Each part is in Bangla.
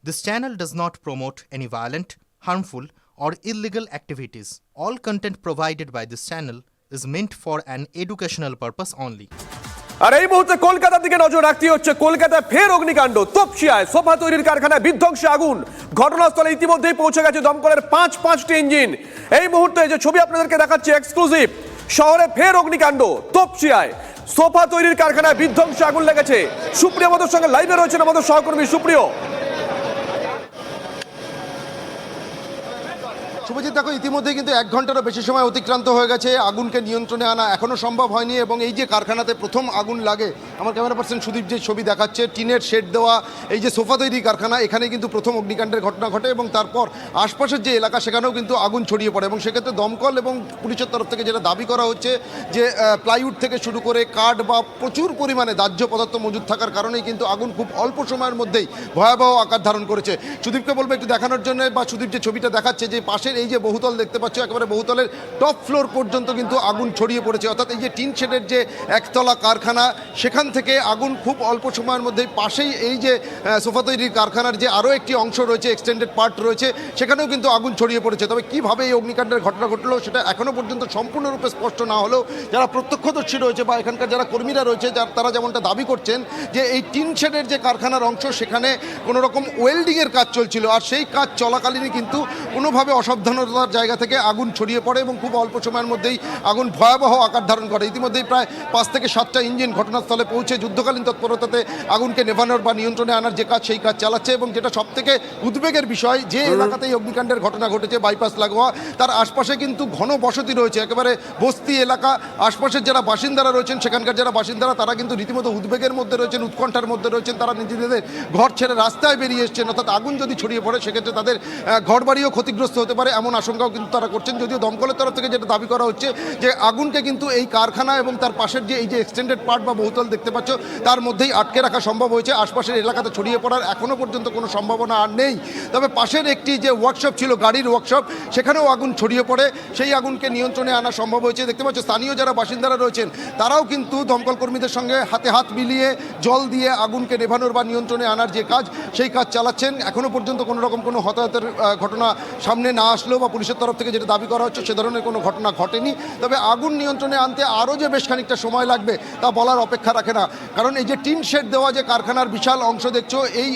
This channel does not promote any violent, harmful, or illegal activities. All content provided by this channel is meant for an educational purpose only. আর এই মুহূর্তে কলকাতার দিকে নজর রাখতে হচ্ছে। কলকাতায় ফের অগ্নিকাণ্ড। তপসিয়ায় সোফা তৈরির কারখানায় বিধ্বংসী আগুন। ঘটনাস্থলে ইতিমধ্যেই পৌঁছে গেছে দমকলের পাঁচটি ইঞ্জিন। এই মুহূর্তে যে ছবি আপনাদেরকে দেখাচ্ছি এক্সক্লুসিভ, শহরে ফের অগ্নিকাণ্ড। তপসিয়ায় সোফা তৈরির কারখানায় বিধ্বংসী আগুন লেগেছে। সুপ্রিয় আমাদের সঙ্গে লাইভে রয়েছেন আমাদের সহকর্মী সুপ্রিয়। শুভজিৎ, দেখো ইতিমধ্যে কিন্তু 1 ঘন্টারও বেশি সময় অতিক্রান্ত হয়ে গেছে। আগুনকে নিয়ন্ত্রণে আনা এখনও সম্ভব হয়নি এবং এই যে কারখানাতে প্রথম আগুন লাগে, আমার ক্যামেরা পার্সন সুদীপ যে ছবি দেখাচ্ছে, টিনের শেড দেওয়া এই যে সোফা তৈরি কারখানা, এখানে কিন্তু প্রথম অগ্নিকাণ্ডের ঘটনা ঘটে এবং তারপর আশপাশের যে এলাকা সেখানেও কিন্তু আগুন ছড়িয়ে পড়ে এবং সেক্ষেত্রে দমকল এবং পুলিশের তরফ থেকে যেটা দাবি করা হচ্ছে যে প্লাইউড থেকে শুরু করে কাঠ বা প্রচুর পরিমাণে দাহ্য পদার্থ মজুদ থাকার কারণেই কিন্তু আগুন খুব অল্প সময়ের মধ্যেই ভয়াবহ আকার ধারণ করেছে। সুদীপকে বলবো একটু দেখানোর জন্য, বা সুদীপ যে ছবিটা দেখাচ্ছে যে পাশের এই যে বহুতল দেখতে পাচ্ছ, একেবারে বহুতলের টপ ফ্লোর পর্যন্ত কিন্তু আগুন ছড়িয়ে পড়েছে। অর্থাৎ এই যে টিন শেডের যে একতলা কারখানা, সেখান থেকে আগুন খুব অল্প সময়ের মধ্যেই পাশেই এই যে সোফা তৈরির কারখানার যে আরও একটি অংশ রয়েছে, এক্সটেন্ডেড পার্ট রয়েছে, সেখানেও কিন্তু আগুন ছড়িয়ে পড়েছে। তবে কীভাবে এই অগ্নিকাণ্ডের ঘটনা ঘটলো সেটা এখনও পর্যন্ত সম্পূর্ণরূপে স্পষ্ট না হলেও যারা প্রত্যক্ষদর্শী রয়েছে বা এখানকার যারা কর্মীরা রয়েছে, তারা যেমনটা দাবি করছেন যে এই টিন শেডের যে কারখানার অংশ, সেখানে কোনো রকম ওয়েল্ডিংয়ের কাজ চলছিল, আর সেই কাজ চলাকালীনই কিন্তু কোনোভাবে অসাবধানতার জায়গা থেকে আগুন ছড়িয়ে পড়ে এবং খুব অল্প সময়ের মধ্যেই আগুন ভয়াবহ আকার ধারণ করে। ইতিমধ্যেই প্রায় 5 থেকে 7টা ইঞ্জিন ঘটনাস্থলে পৌঁছে যুদ্ধকালীন তৎপরতাতে আগুনকে নেভানোর বা নিয়ন্ত্রণে আনার যে কাজ, সেই কাজ চালাচ্ছে। এবং যেটা সবথেকে উদ্বেগের বিষয়, যে এলাকাতেই অগ্নিকাণ্ডের ঘটনা ঘটেছে, বাইপাস লাগোয়া, তার আশপাশে কিন্তু ঘন বসতি রয়েছে, একেবারে বস্তি এলাকা। আশপাশের যারা বাসিন্দারা রয়েছেন, সেখানকার যারা বাসিন্দারা, তারা কিন্তু রীতিমতো উদ্বেগের মধ্যে রয়েছেন, উৎকণ্ঠার মধ্যে রয়েছেন। তারা নিজেদের ঘর ছেড়ে রাস্তায় বেরিয়ে এসছেন। অর্থাৎ আগুন যদি ছড়িয়ে পড়ে সেক্ষেত্রে তাদের ঘরবাড়িও ক্ষতিগ্রস্ত হতে পারে, এমন আশঙ্কাও কিন্তু তারা করছেন। যদিও দমকলের তরফ থেকে যেটা দাবি করা হচ্ছে যে আগুনকে কিন্তু এই কারখানা এবং তার পাশের যে এই যে এক্সটেন্ডেড পার্ট বা বহুতল দেখতে পাচ্ছ, তার মধ্যেই আটকে রাখা সম্ভব হয়েছে। আশপাশের এলাকাতে ছড়িয়ে পড়ার এখনও পর্যন্ত কোনো সম্ভাবনা আর নেই। তবে পাশের একটি যে ওয়ার্কশপ ছিল, গাড়ির ওয়ার্কশপ, সেখানেও আগুন ছড়িয়ে পড়ে, সেই আগুনকে নিয়ন্ত্রণে আনা সম্ভব হয়েছে। দেখতে পাচ্ছ স্থানীয় যারা বাসিন্দারা রয়েছেন, তারাও কিন্তু দমকল কর্মীদের সঙ্গে হাতে হাত মিলিয়ে জল দিয়ে আগুনকে নেভানোর বা নিয়ন্ত্রণে আনার যে কাজ, সেই কাজ চালাচ্ছেন। এখনও পর্যন্ত কোনো রকম কোনো হতাহতের ঘটনা সামনে না আসলেও বা পুলিশের তরফ থেকে যেটা দাবি করা হচ্ছে সে ধরনের কোনো ঘটনা ঘটেনি। তবে আগুন নিয়ন্ত্রণে আনতে আরও যে বেশ খানিকটা সময় লাগবে তা বলার অপেক্ষা রাখে না। কারণ এই যে টিন শেড দেওয়া যে কারখানার বিশাল অংশ দেখছো, এই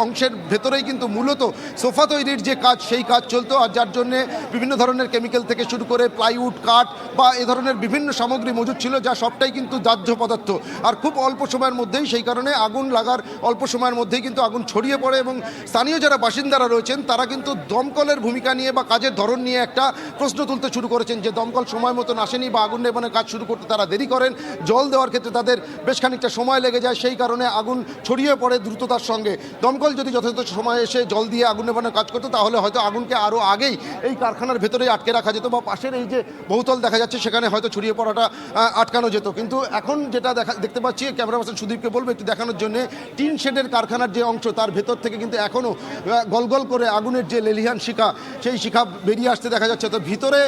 অংশের ভেতরেই কিন্তু মূলত সোফা তৈরির যে কাজ, সেই কাজ চলতো। আর যার জন্যে বিভিন্ন ধরনের কেমিক্যাল থেকে শুরু করে প্লাইউড, কাঠ বা এ ধরনের বিভিন্ন সামগ্রী মজুদ ছিল, যা সবটাই কিন্তু দাহ্য পদার্থ। আর খুব অল্প সময়ের মধ্যেই, সেই কারণে আগুন লাগার অল্প সময়ের মধ্যেই কিন্তু আগুন ছড়িয়ে পড়ে। এবং স্থানীয় যারা বাসিন্দারা রয়েছেন, তারা কিন্তু দমকলের ভূমিকা নিয়ে বা কাজের ধরন নিয়ে একটা প্রশ্ন তুলতে শুরু করেছেন যে দমকল সময় মতন আসেনি বা আগুন নেভানোর কাজ শুরু করতে তারা দেরি করেন, জল দেওয়ার ক্ষেত্রে তাদের বেশ খানিকটা সময় লেগে যায়, সেই কারণে আগুন ছড়িয়ে পড়ে দ্রুততার সঙ্গে। দমকল যদি যথাযথ সময় এসে জল দিয়ে আগুন নেভানোর কাজ করতো, তাহলে হয়তো আগুনকে আরও আগেই এই কারখানার ভেতরেই আটকে রাখা যেত বা পাশের এই যে বহুতল দেখা যাচ্ছে সেখানে হয়তো ছড়িয়ে পড়াটা আটকানো যেত। কিন্তু এখন যেটা দেখতে পাচ্ছি, ক্যামেরা পার্সন সুদীপকে বলবো একটু দেখানোর জন্য, টিন শেডের কারখানার যে অংশ, তার ভেতর থেকে কিন্তু এখনও গলগল করে আগুনের যে লেলিহান শিখা, সেই শিখা বেরিয়ে আসতে দেখা যাচ্ছে। তো ভিতরে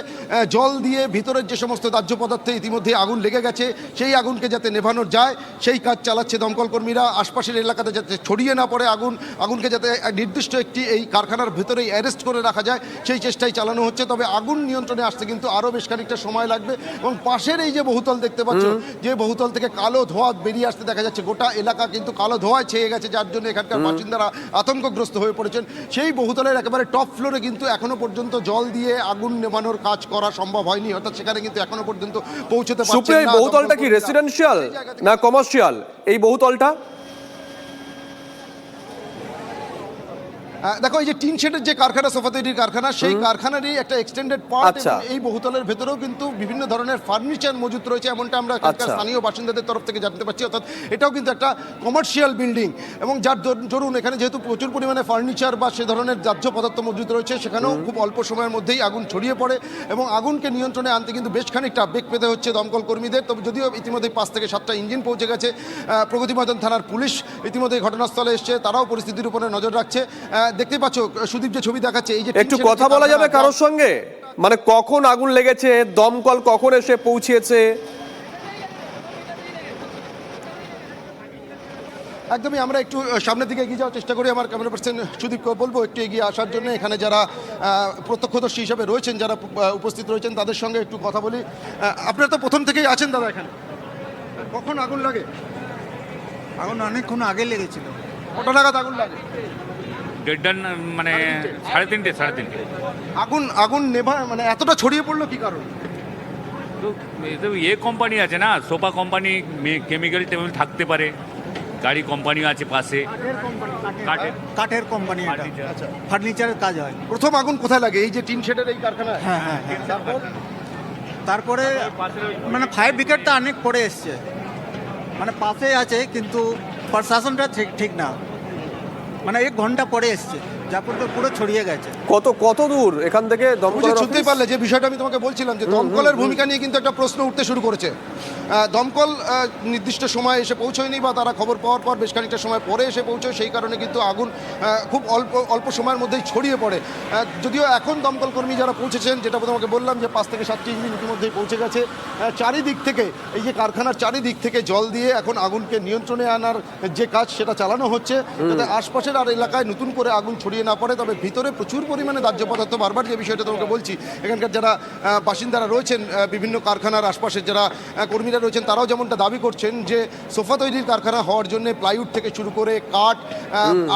জল দিয়ে ভিতরের যে সমস্ত দাহ্য পদার্থে ইতিমধ্যে আগুন লেগে গেছে, সেই আগুনকে যাতে নেভানো যায় সেই কাজ চালাচ্ছে দমকল কর্মীরা। আশপাশের এলাকাতে যাতে ছড়িয়ে না পড়ে আগুনকে যাতে নির্দিষ্ট একটি এই কারখানার ভেতরেই অ্যারেস্ট করে রাখা যায়, সেই চেষ্টাই চালানো হচ্ছে। তবে আগুন নিয়ন্ত্রণে আসতে কিন্তু আরও বেশ খানিকটা সময় লাগবে। এবং পাশের এই যে বহুতল দেখতে পাচ্ছ, যে বহুতল থেকে কালো ধোঁয়া বেরিয়ে আসতে দেখা যাচ্ছে, গোটা এলাকা কিন্তু কালো ধোঁয়ায় ছেয়ে গেছে, যার জন্য এখানকার বাসিন্দারা আতঙ্কগ্রস্ত হয়ে পড়েছেন। সেই বহুতলের একেবারে টপ ফ্লোরে কিন্তু এখনো পর্যন্ত জল দিয়ে আগুন নেভানোর কাজ করা সম্ভব হয়নি, অর্থাৎ সেখানে কিন্তু এখনো পর্যন্ত পৌঁছতে পারছে না। এই বহুতলটা কি রেসিডেন্সিয়াল না কমার্শিয়াল, এই বহুতলটা? দেখো, এই যে টিন শেডের যে কারখানা, সোফা তৈরির কারখানা, সেই কারখানারই একটা এক্সটেন্ডেড পার্ট। এই বহুতলের ভেতরেও কিন্তু বিভিন্ন ধরনের ফার্নিচার মজুদ রয়েছে, এমনটা আমরা স্থানীয় বাসিন্দাদের তরফ থেকে জানতে পারছি। অর্থাৎ এটাও কিন্তু একটা কমার্শিয়াল বিল্ডিং এবং যার দরুন এখানে যেহেতু প্রচুর পরিমাণে ফার্নিচার বা সে ধরনের দাহ্য পদার্থ মজুদ রয়েছে, সেখানেও খুব অল্প সময়ের মধ্যেই আগুন ছড়িয়ে পড়ে এবং আগুনকে নিয়ন্ত্রণে আনতে কিন্তু বেশ খানিকটা বেগ পেতে হচ্ছে দমকল কর্মীদের। তবে যদিও ইতিমধ্যে 5 থেকে 7টা ইঞ্জিন পৌঁছে গেছে, প্রগতি ময়দান থানার পুলিশ ইতিমধ্যে ঘটনাস্থলে এসছে, তারাও পরিস্থিতির উপরে নজর রাখছে। দেখতে পাচ্ছ সুদীপ যে ছবি দেখাচ্ছে, এই যে একটু কথা বলা যাবে কারোর সঙ্গে, মানে কখন আগুন লেগেছে, দমকল কখন এসে পৌঁছেছে? একদমই আমরা একটু সামনের দিকে এগিয়ে যাওয়ার চেষ্টা করি। আমার ক্যামেরা পার্সন সুদীপকে বলবো একটু এগিয়ে আসার জন্য। এখানে যারা প্রত্যক্ষদর্শী হিসাবে রয়েছেন, যারা উপস্থিত রয়েছেন, তাদের সঙ্গে একটু কথা বলি। আপনারা তো প্রথম থেকেই আছেন দাদা এখানে, কখন আগুন লাগে? আগুন অনেকক্ষণ আগে লেগেছিল। কত নাগাদ আগুন লাগে? দেড়টা মানে সাড়ে তিনটে। আগুন নেভা মানে এতটা ছড়িয়ে পড়লো কি কারণ? তো এই তো কোম্পানি আছে না, সোফা কোম্পানি, কেমিক্যাল টেমিক্যাল থাকতে পারে, গাড়ি কোম্পানিও আছে পাশে, কাঠের কোম্পানি, Furniture। আচ্ছা, ফার্নিচারের কাজ হয়। প্রথম আগুন কোথায় লাগে? এই যে টিন শেডের এই কারখানায়? হ্যাঁ হ্যাঁ হ্যাঁ। তারপরে মানে ফায়ার ব্রিগেডটা অনেক পরে এসছে, মানে পাশে আছে কিন্তু প্রশাসনটা ঠিক না, মানে 1 ঘন্টা পরে এসছে, যারপর তো পুরো ছড়িয়ে গেছে। কত দূর এখান থেকে দমকলের শুনতেই অফিস? পারলে যে বিষয়টা আমি তোমাকে বলছিলাম, যে দমকলের ভূমিকা নিয়ে কিন্তু একটা প্রশ্ন উঠতে শুরু করেছে। দমকল নির্দিষ্ট সময় এসে পৌঁছয়নি, বা তারা খবর পাওয়ার পর বেশ খানিকটা সময় পরে এসে পৌঁছয়, সেই কারণে কিন্তু আগুন খুব অল্প সময়ের মধ্যেই ছড়িয়ে পড়ে। যদিও এখন দমকল কর্মী যারা পৌঁছেছেন, যেটা তোমাকে বললাম যে 5 থেকে 7টি ইঞ্জিন ইতিমধ্যেই পৌঁছে গেছে, চারিদিক থেকে এই যে কারখানার চারিদিক থেকে জল দিয়ে এখন আগুনকে নিয়ন্ত্রণে আনার যে কাজ সেটা চালানো হচ্ছে, যাতে আশপাশের আর এলাকায় নতুন করে আগুন ছড়িয়ে না পড়ে। তবে ভিতরে প্রচুর পরিমাণে দাহ্য পদার্থ, বারবার যে বিষয়টা তোমাকে বলছি, এখানকার যারা বাসিন্দারা রয়েছেন, বিভিন্ন কারখানার আশপাশের যারা কর্মীরা রয়েছেন, তারাও যেমনটা দাবি করছেন যে সোফা তৈরির কারখানা হওয়ার জন্য প্লাইউড থেকে শুরু করে কাঠ,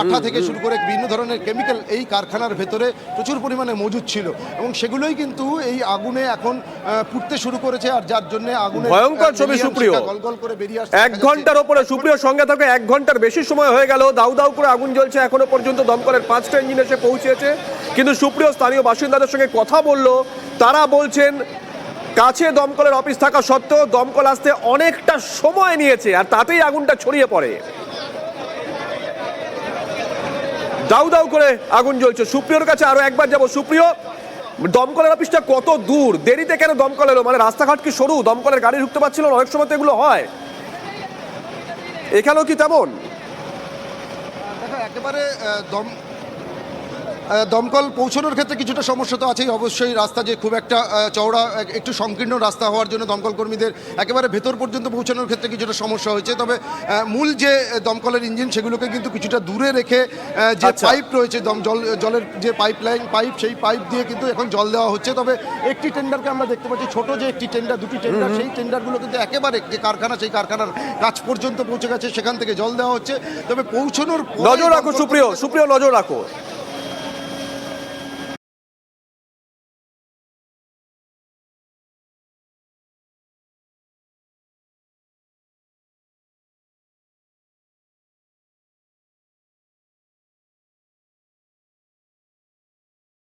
আঠা থেকে শুরু করে বিভিন্ন ধরনের কেমিক্যাল এই কারখানার ভেতরে প্রচুর পরিমাণে মজুদ ছিল, এবং সেগুলোই কিন্তু এই আগুনে এখন পুড়তে শুরু করেছে। আর যার জন্য আগুনে ভয়ঙ্কর ছবি সুপ্রিয়, গলগল করে বেরিয়ে আসছে। 1 ঘন্টার ওপরে সুপ্রিয় সঙ্গে থাকে, 1 ঘন্টার বেশি সময় হয়ে গেল, দাউ দাউ করে আগুন জ্বলছে। এখনো পর্যন্ত দমকলের 5টা ইঞ্জিন এসে পৌঁছেছে, কিন্তু সুপ্রিয় স্থানীয় বাসিন্দাদের সঙ্গে কথা বললো, তারা বলছেন কাছে দমকলের অফিস থাকা সত্ত্বেও দমকল আসতে অনেকটা সময় নিয়েছে, আর তাতেই আগুনটা ছড়িয়ে পড়ে। দাউ দাউ করে আগুন জ্বলছে। সুপ্রিয়র কাছে আরো একবার যাব। সুপ্রিয়, দমকলের অফিসটা কত দূর? দেরিতে কেন দমকল এলো? মানে রাস্তাঘাট কি সরু, দমকলের গাড়ি ঢুকতে পারছিল না? অনেক সময় তো এগুলো হয়, এখানেও কি তেমন? দেখো, একেবারে দমকল পৌঁছানোর ক্ষেত্রে কিছুটা সমস্যা তো আছেই অবশ্যই। রাস্তা যে খুব একটা চওড়া, একটু সংকীর্ণ রাস্তা হওয়ার জন্য দমকল কর্মীদের একেবারে ভেতর পর্যন্ত পৌঁছানোর ক্ষেত্রে কিছুটা সমস্যা হয়েছে। তবে মূল যে দমকলের ইঞ্জিন, সেগুলোকে কিন্তু কিছুটা দূরে রেখে যে আচ্ছা। পাইপ রয়েছে, জলের যে পাইপ, সেই পাইপ দিয়ে কিন্তু এখন জল দেওয়া হচ্ছে। তবে একটি টেন্ডারকে আমরা দেখতে পাচ্ছি, ছোট যে একটি টেন্ডার, 2টি টেন্ডার, সেই টেন্ডারগুলো কিন্তু একেবারে যে কারখানা, সেই কারখানার কাছ পর্যন্ত পৌঁছে গেছে, সেখান থেকে জল দেওয়া হচ্ছে। তবে পৌঁছানোর নজর রাখো সুপ্রিয়, নজর রাখো।